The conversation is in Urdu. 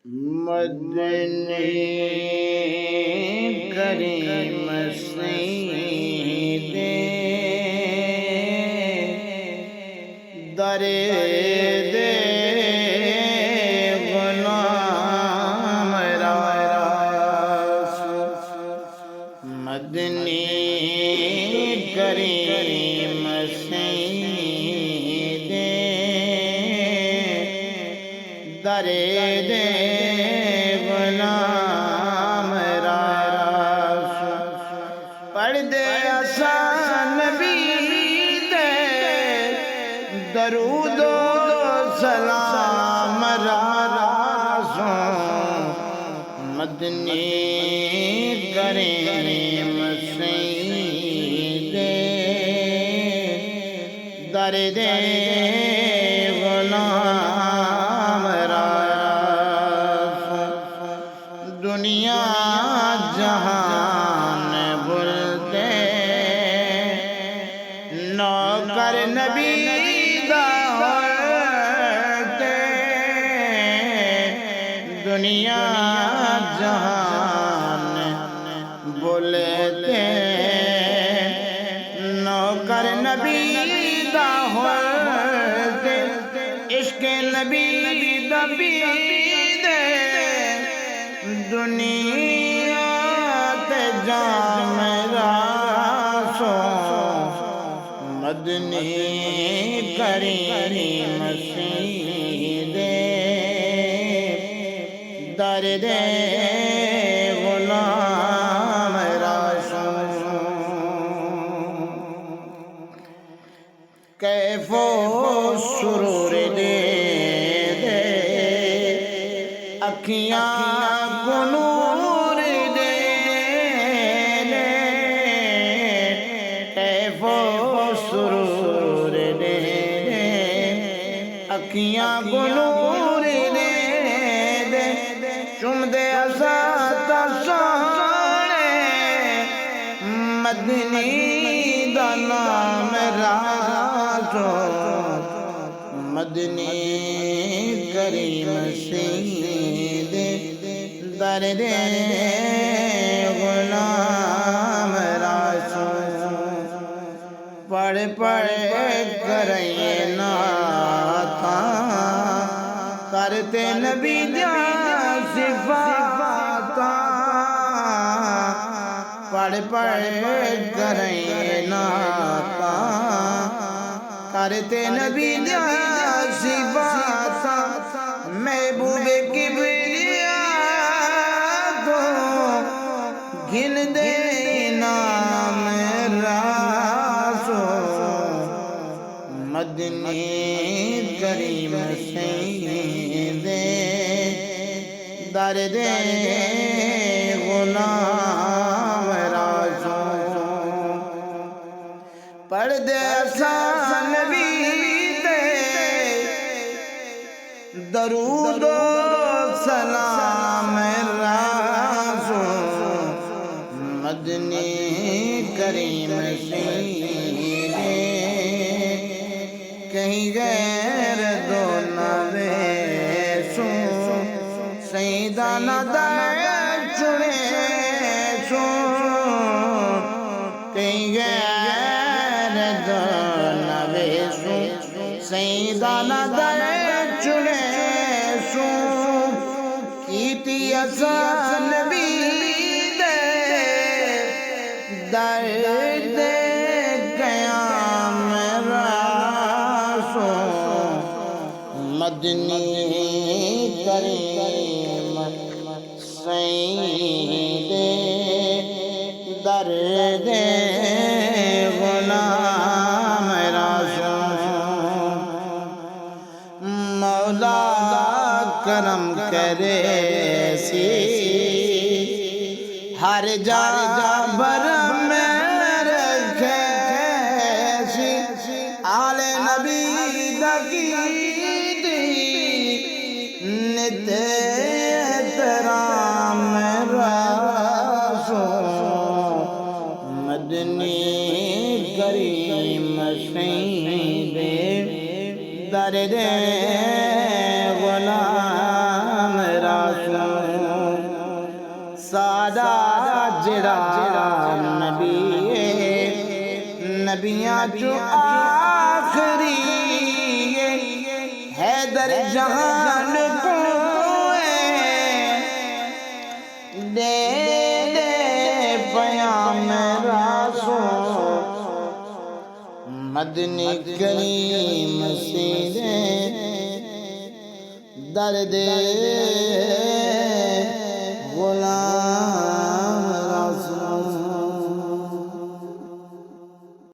مدنی کریم سید درد غلام راس مدنی کریم سید درد غلام راس پڑھ دے آسان نبی دے درود و سلام راس مدنی کریم سید درد غلام راس دنیا جہان بولتے نوکر نبی دا ہوتے دنیا جہان بولتے نوکر نبی دا ہوتے عشق نبی دا بیدے دنیا تے جام راسو مدنی کریم سید درد غلام راسو کیف و سرور دے دے اکھیاں کو نور دے دے کیف و سرور دے دے اکھیاں کو نور دے دے چم دے اسات سونے مدنی دا نام راسو مدنی کریم سید درد غلام راسو پڑھ پڑھ کریں نعتاں کرتے نبی جان صفاتاں پڑھ پڑھ کریں نعتاں کرتے نبی جان صفاتاں محبوب کبریا کو گن دے نام راسو مدنی کریم سید درد غلام راسو پڑھ دے آسان نبی دے درود و سلام راسو مدنی کریم سید کہیں غیر دو نویسو سیدانہ در چنے سو کہیں غیر دو نویسو سیدانہ در چنے سو کیتی آسان نبی دے درد قیام راسو مدنی کریم سید درد غلام راسو مولا کرم کرے سی ہر جا برم میں رکھے سی آل نبی دکی نت احترام راسو مدنی کریم سید درد غلام راس جڑا نبی نبیاں چو آخری حیدر جہان کو دے پیام رسول مدنی کریم سیرے درد